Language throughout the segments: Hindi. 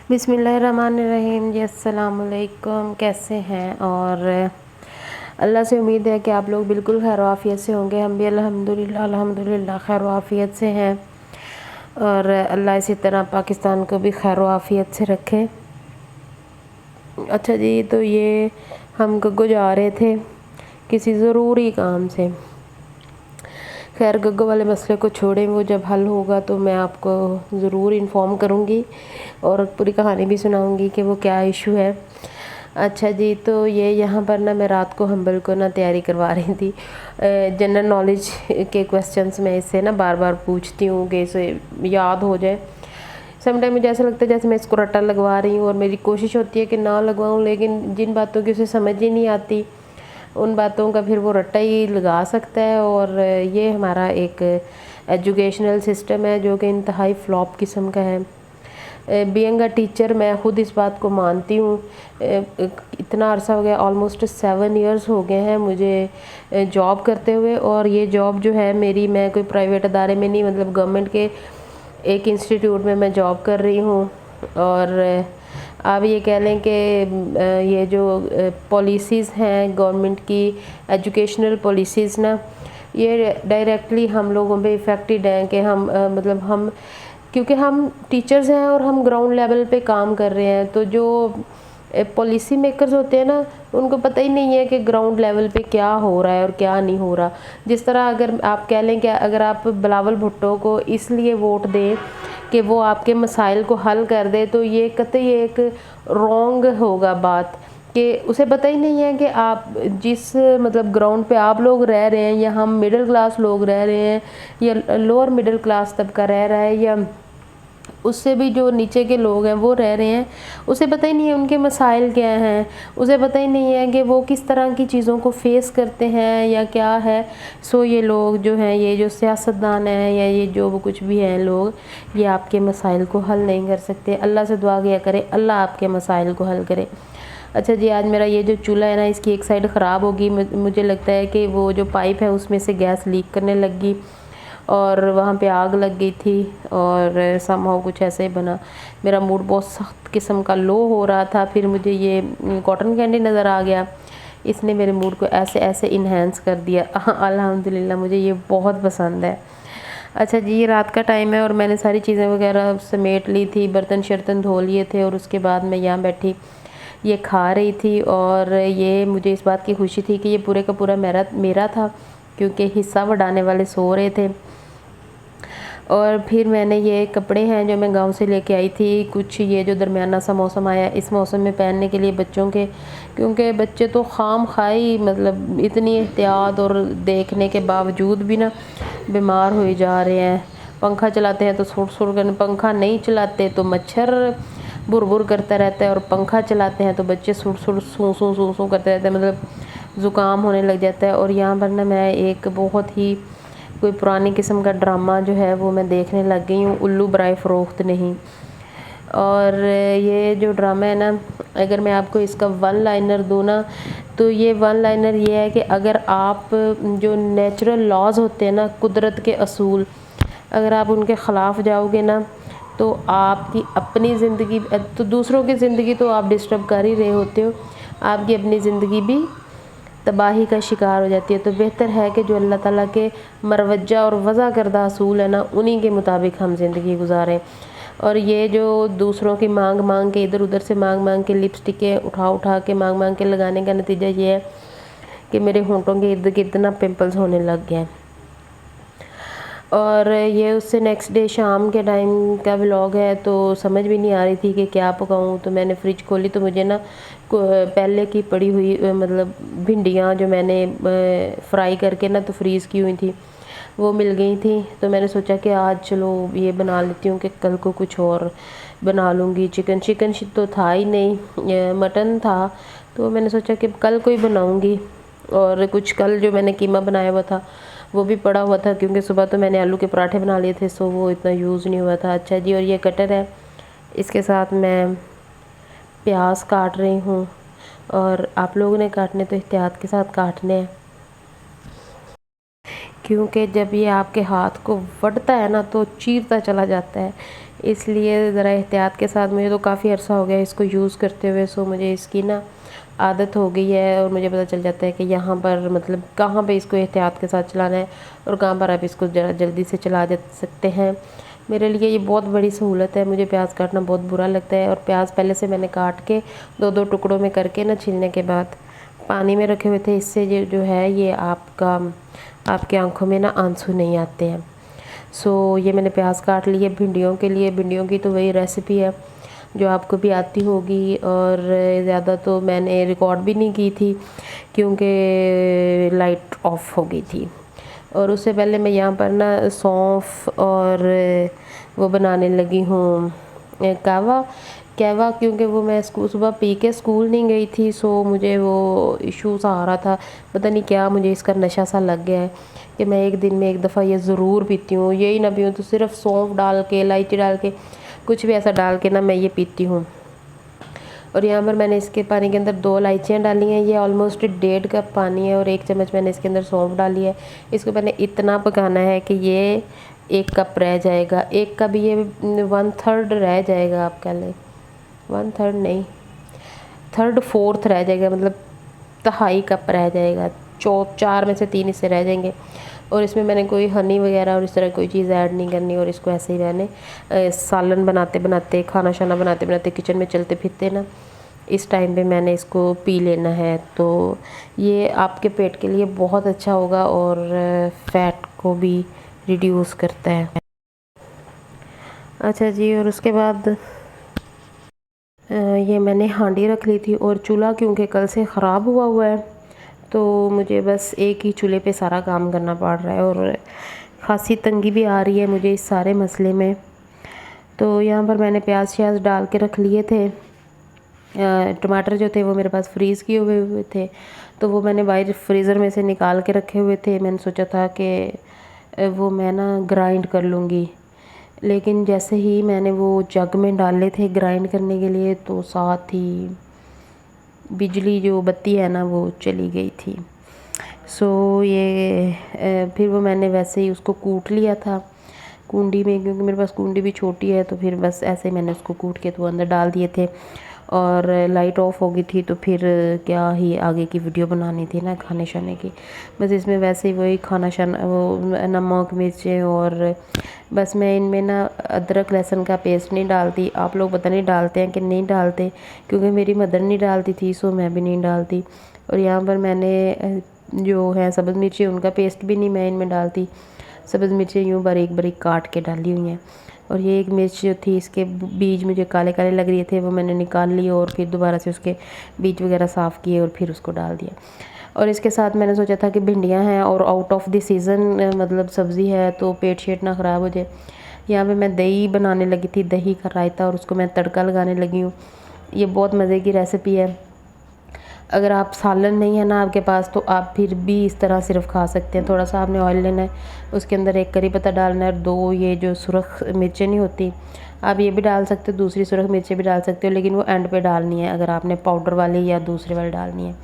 बिस्मिल्लाहिर्रहमानिर्रहीम जी, अस्सलाम वालेकुम। कैसे हैं? और अल्लाह से उम्मीद है कि आप लोग बिल्कुल खैर आफियत से होंगे। हम भी अल्हम्दुलिल्लाह खैर आफियत से हैं और अल्लाह इसी तरह पाकिस्तान को भी खैर आफियत से रखे। अच्छा जी, तो ये हम गग्गो जा रहे थे किसी ज़रूरी काम से। खैर गग्गो वाले मसले को छोड़ें, वो जब हल होगा तो मैं आपको ज़रूर इन्फॉर्म करूँगी और पूरी कहानी भी सुनाऊँगी कि वो क्या इशू है। अच्छा जी, तो ये यहाँ पर ना मैं रात को हम्बल को ना तैयारी करवा रही थी। जनरल नॉलेज के क्वेश्चंस मैं इससे ना बार बार पूछती हूँ कि इसे याद हो जाए। समटाइम मुझे ऐसा लगता है जैसे मैं इसको रट्टा लगवा रही हूँ और मेरी कोशिश होती है कि ना लगवाऊँ, लेकिन जिन बातों की उसे समझ ही नहीं आती उन बातों का फिर वो रट्टा ही लगा सकता है। और ये हमारा एक एजुकेशनल सिस्टम है जो कि इंतहाई फ्लॉप किस्म का है। बीइंग अ टीचर मैं ख़ुद इस बात को मानती हूँ। इतना अरसा हो गया, ऑलमोस्ट 7 इयर्स हो गए हैं मुझे जॉब करते हुए। और ये जॉब जो है मेरी, मैं कोई प्राइवेट अदारे में नहीं, मतलब गवर्नमेंट के एक इंस्टीट्यूट में मैं जॉब कर रही हूँ। और आप ये कह लें कि ये जो पॉलिसीज़ हैं गवर्नमेंट की, एजुकेशनल पॉलिसीज़ ना, ये डायरेक्टली हम लोगों पे इफ़ेक्टेड हैं कि हम मतलब हम, क्योंकि हम टीचर्स हैं और हम ग्राउंड लेवल पे काम कर रहे हैं, तो जो पॉलिसी मेकर्स होते हैं ना, उनको पता ही नहीं है कि ग्राउंड लेवल पे क्या हो रहा है और क्या नहीं हो रहा। जिस तरह अगर आप कह लें कि अगर आप बिलावल भुट्टो को इसलिए वोट दें कि वो आपके मसाइल को हल कर दे, तो ये कतई एक रॉन्ग होगा बात, कि उसे पता ही नहीं है कि आप जिस मतलब ग्राउंड पे आप लोग रह रहे हैं, या हम मिडिल क्लास लोग रह रहे हैं, या लोअर मिडिल क्लास तबका रह रहा है, या उससे भी जो नीचे के लोग हैं वो रह रहे हैं, उसे पता ही नहीं है उनके मसाइल क्या हैं। उसे पता ही नहीं है कि वो किस तरह की चीज़ों को फेस करते हैं या क्या है। सो ये लोग जो हैं, ये जो सियासतदान हैं या ये जो वो कुछ भी हैं लोग, ये आपके मसाइल को हल नहीं कर सकते। अल्लाह से दुआ किया करें अल्लाह आपके मसाइल को हल करे। अच्छा जी, आज मेरा ये जो चूल्हा है ना, इसकी एक साइड ख़राब होगी। मुझे लगता है कि वो जो पाइप है उसमें से गैस लीक करने लगी और वहाँ पे आग लग गई थी और समहाउ कुछ ऐसे ही बना। मेरा मूड बहुत सख्त किस्म का लो हो रहा था, फिर मुझे ये कॉटन कैंडी नज़र आ गया, इसने मेरे मूड को ऐसे ऐसे इन्हेंस कर दिया। अल्हम्दुलिल्लाह मुझे ये बहुत पसंद है। अच्छा जी, ये रात का टाइम है और मैंने सारी चीज़ें वगैरह समेट ली थी, बर्तन शर्तन धो लिए थे और उसके बाद मैं यहाँ बैठी ये खा रही थी। और ये मुझे इस बात की खुशी थी कि ये पूरे का पूरा मेरा था, क्योंकि हिस्सा बढ़ाने वाले सो रहे थे। और फिर मैंने ये कपड़े हैं जो मैं गांव से लेके आई थी, कुछ ये जो दरमियाना सा मौसम आया इस मौसम में पहनने के लिए बच्चों के, क्योंकि बच्चे तो खाम खाई मतलब इतनी एहतियात और देखने के बावजूद भी ना बीमार हुए जा रहे हैं। पंखा चलाते हैं तो सुर सुर कर, पंखा नहीं चलाते तो मच्छर बुर बुर करता रहता है, और पंखा चलाते हैं तो बच्चे सुर सुर सू सू सू सू करते रहते हैं, मतलब ज़ुकाम होने लग जाता है। और यहाँ पर ना मैं एक बहुत ही कोई पुरानी किस्म का ड्रामा जो है वो मैं देखने लग गई हूँ, उल्लू बराए फ़रोख्त नहीं। और ये जो ड्रामा है ना, अगर मैं आपको इसका वन लाइनर दूँ ना, तो ये वन लाइनर ये है कि अगर आप जो नेचुरल लॉज होते हैं ना, कुदरत के असूल, अगर आप उनके ख़िलाफ़ जाओगे ना, तो आपकी अपनी ज़िंदगी, तो दूसरों की ज़िंदगी तो आप डिस्टर्ब कर ही रहे होते हो, आपकी अपनी ज़िंदगी भी तबाही का शिकार हो जाती है। तो बेहतर है कि जो अल्लाह ताला के मरवजा और वज़ा करदा असूल है ना, उन्हीं के मुताबिक हम ज़िंदगी गुजारें। और ये जो दूसरों की मांग मांग के, इधर उधर से मांग मांग के लिपस्टिकें उठा उठा के मांग मांग के लगाने का नतीजा ये है कि मेरे होंठों के इर्द गिर्द ना पिंपल्स होने लग गए। और ये उससे नेक्स्ट डे शाम के टाइम का व्लॉग है, तो समझ भी नहीं आ रही थी कि क्या पकाऊं। तो मैंने फ्रिज खोली तो मुझे ना पहले की पड़ी हुई मतलब भिंडियाँ जो मैंने फ्राई करके ना तो फ्रीज़ की हुई थी वो मिल गई थी। तो मैंने सोचा कि आज चलो ये बना लेती हूँ कि कल को कुछ और बना लूँगी। चिकन तो था ही नहीं, मटन था, तो मैंने सोचा कि कल कोई बनाऊँगी। और कुछ कल जो मैंने कीमा बनाया हुआ था वो भी पड़ा हुआ था, क्योंकि सुबह तो मैंने आलू के पराठे बना लिए थे, सो वो इतना यूज़ नहीं हुआ था। अच्छा जी, और ये कटर है, इसके साथ मैं प्याज काट रही हूँ। और आप लोगों ने काटने तो एहतियात के साथ काटने हैं, क्योंकि जब ये आपके हाथ को वटता है ना तो चीरता चला जाता है। इसलिए ज़रा एहतियात के साथ, मुझे तो काफ़ी अर्सा हो गया इसको यूज़ करते हुए, सो मुझे इसकी ना आदत हो गई है और मुझे पता चल जाता है कि यहाँ पर मतलब कहाँ पे इसको एहतियात के साथ चलाना है और कहाँ पर आप इसको ज़रा जल्दी से चला जा सकते हैं। मेरे लिए ये बहुत बड़ी सहूलत है। मुझे प्याज काटना बहुत बुरा लगता है, और प्याज पहले से मैंने काट के दो दो टुकड़ों में करके ना छीलने के बाद पानी में रखे हुए थे। इससे ये जो है ये आपकी आंखों में ना आंसू नहीं आते हैं। सो ये मैंने प्याज काट लिए भिंडियों के लिए। भिंडियों की तो वही रेसिपी है जो आपको भी आती होगी, और ज़्यादा तो मैंने रिकॉर्ड भी नहीं की थी क्योंकि लाइट ऑफ हो गई थी। और उससे पहले मैं यहाँ पर ना सौंफ और वो बनाने लगी हूँ कहवा, क्योंकि वो मैं सुबह पी के स्कूल नहीं गई थी, सो मुझे वो इशू सा आ रहा था। पता नहीं क्या मुझे इसका नशा सा लग गया है कि मैं एक दिन में एक दफ़ा ये ज़रूर पीती हूँ। यही ना पीऊँ तो सिर्फ सौंफ डाल के, इलायची डाल के, कुछ भी ऐसा डाल के ना मैं ये पीती हूँ। और यहाँ पर मैंने इसके पानी के अंदर 2 इलायचियाँ डाली हैं। ये ऑलमोस्ट 1.5 कप पानी है, और 1 चम्मच मैंने इसके अंदर सौंफ डाली है। इसको मैंने इतना पकाना है कि ये 1 कप रह जाएगा। 1 कप ये 1/3 रह जाएगा, आप कह लें 1/3 नहीं, 1/3 रह जाएगा, मतलब 1/2 कप रह जाएगा। 4 में से 3 हिस्से रह जाएंगे। और इसमें मैंने कोई हनी वगैरह और इस तरह कोई चीज़ ऐड नहीं करनी। और इसको ऐसे ही मैंने सालन बनाते बनाते, खाना शाना बनाते बनाते, किचन में चलते फिरते ना, इस टाइम पे मैंने इसको पी लेना है। तो ये आपके पेट के लिए बहुत अच्छा होगा और फैट को भी रिड्यूस करता है। अच्छा जी, और उसके बाद ये मैंने हांडी रख ली थी, और चूल्हा क्योंकि कल से ख़राब हुआ हुआ है तो मुझे बस एक ही चूल्हे पे सारा काम करना पड़ रहा है, और ख़ासी तंगी भी आ रही है मुझे इस सारे मसले में। तो यहाँ पर मैंने प्याज श्याज डाल के रख लिए थे। टमाटर जो थे वो मेरे पास फ्रीज़ किए हुए थे, तो वो मैंने बाहर फ्रीज़र में से निकाल के रखे हुए थे। मैंने सोचा था कि वो मैं ना ग्राइंड कर लूँगी, लेकिन जैसे ही मैंने वो जग में डाले थे ग्राइंड करने के लिए, तो साथ ही बिजली जो बत्ती है ना वो चली गई थी। सो ये फिर वो मैंने वैसे ही उसको कूट लिया था कूंडी में, क्योंकि मेरे पास कूंडी भी छोटी है। तो फिर बस ऐसे ही मैंने उसको कूट के तो अंदर डाल दिए थे, और लाइट ऑफ हो गई थी। तो फिर क्या ही आगे की वीडियो बनानी थी ना खाने शाने की। बस इसमें वैसे ही वही खाना शाना, वो नमक मिर्चें, और बस मैं इनमें ना अदरक लहसुन का पेस्ट नहीं डालती। आप लोग पता नहीं डालते हैं कि नहीं डालते, क्योंकि मेरी मदर नहीं डालती थी, सो मैं भी नहीं डालती। और यहाँ पर मैंने जो है सब्ज़ मिर्ची, उनका पेस्ट भी नहीं मैं इनमें डालती। सब्ज़ मिर्ची यूँ बारीक बारीक काट के डाली हुई हैं। और ये एक मिर्च जो थी, इसके बीज मुझे काले काले लग रहे थे, वो मैंने निकाल लिए और फिर दोबारा से उसके बीज वगैरह साफ़ किए और फिर उसको डाल दिया। और इसके साथ मैंने सोचा था कि भिंडियाँ हैं और आउट ऑफ द सीज़न मतलब सब्ज़ी है, तो पेट शेट ना ख़राब हो जाए। यहाँ पे मैं दही बनाने लगी थी, दही का रायता, और उसको मैं तड़का लगाने लगी हूँ। ये बहुत मज़े की रेसिपी है। अगर आप सालन नहीं है ना आपके पास, तो आप फिर भी इस तरह सिर्फ खा सकते हैं। थोड़ा सा आपने ऑयल लेना है, उसके अंदर 1 करी पत्ता डालना है, और 2 ये जो सुरख मिर्चें नहीं होती, आप ये भी डाल सकते हो, दूसरी सुरख मिर्चें भी डाल सकते हो, लेकिन वो एंड पे डालनी है अगर आपने पाउडर वाली या दूसरे वाली डालनी है।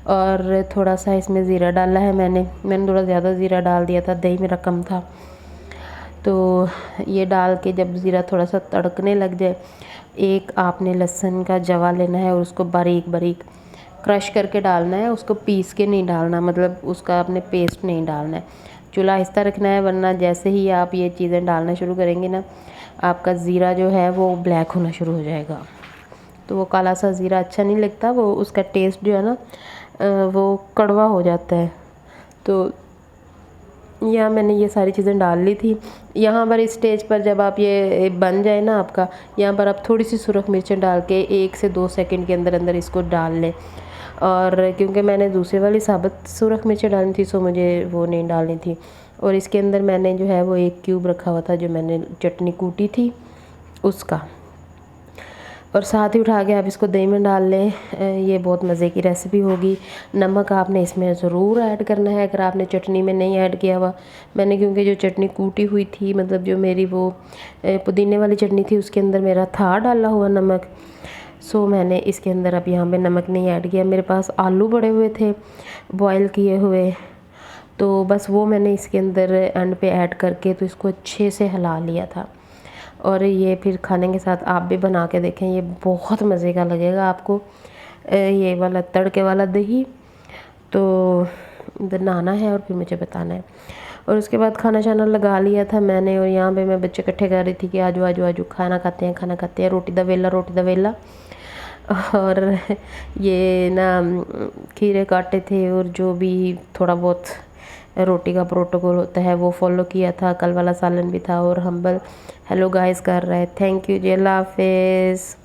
और थोड़ा सा इसमें ज़ीरा डाला है मैंने थोड़ा ज़्यादा ज़ीरा डाल दिया था, दही मेरा कम था। तो ये डाल के जब ज़ीरा थोड़ा सा तड़कने लग जाए, एक आपने लहसुन का जवा लेना है और उसको बारीक बारीक क्रश करके डालना है, उसको पीस के नहीं डालना, मतलब उसका आपने पेस्ट नहीं डालना है। चूल्हा आहिस्ता रखना है, वरना जैसे ही आप ये चीज़ें डालना शुरू करेंगे ना, आपका ज़ीरा जो है वो ब्लैक होना शुरू हो जाएगा। तो वो काला सा ज़ीरा अच्छा नहीं लगता, वो उसका टेस्ट जो है ना वो कड़वा हो जाता है। तो यहाँ मैंने ये सारी चीज़ें डाल ली थी। यहाँ पर इस स्टेज पर जब आप ये बन जाए ना आपका, यहाँ पर आप थोड़ी सी सुरख मिर्चें डाल के 1 से 2 सेकंड के अंदर अंदर इसको डाल लें। और क्योंकि मैंने दूसरी वाली साबुत सुरख मिर्चें डालनी थी, सो मुझे वो नहीं डालनी थी। और इसके अंदर मैंने जो है वो 1 क्यूब रखा हुआ था, जो मैंने चटनी कूटी थी उसका। और साथ ही उठा के आप इसको दही में डाल लें। ये बहुत मज़े की रेसिपी होगी। नमक आपने इसमें ज़रूर ऐड करना है अगर आपने चटनी में नहीं ऐड किया हुआ। मैंने क्योंकि जो चटनी कूटी हुई थी, मतलब जो मेरी वो पुदीने वाली चटनी थी, उसके अंदर मेरा था डाला हुआ नमक। सो मैंने इसके अंदर अब यहाँ पे नमक नहीं ऐड किया। मेरे पास आलू पड़े हुए थे बॉयल किए हुए, तो बस वो मैंने इसके अंदर एंड पे ऐड करके तो इसको अच्छे से हिला लिया था। और ये फिर खाने के साथ आप भी बना के देखें, ये बहुत मज़े का लगेगा आपको। ये वाला तड़के वाला दही तो इधर नहाना है और फिर मुझे बताना है। और उसके बाद खाना शाना लगा लिया था मैंने, और यहाँ पे मैं बच्चे इकट्ठे कर रही थी कि आजू आजू आजू खाना खाते हैं, खाना खाते हैं, रोटी दा वेला, रोटी दा वेला। और ये ना खीरे काटे थे और जो भी थोड़ा बहुत रोटी का प्रोटोकॉल होता है वो फॉलो किया था। कल वाला सालन भी था और हम्बल हेलो गाइस कर रहा है। थैंक यू जी, अल्लाह हाफिज़।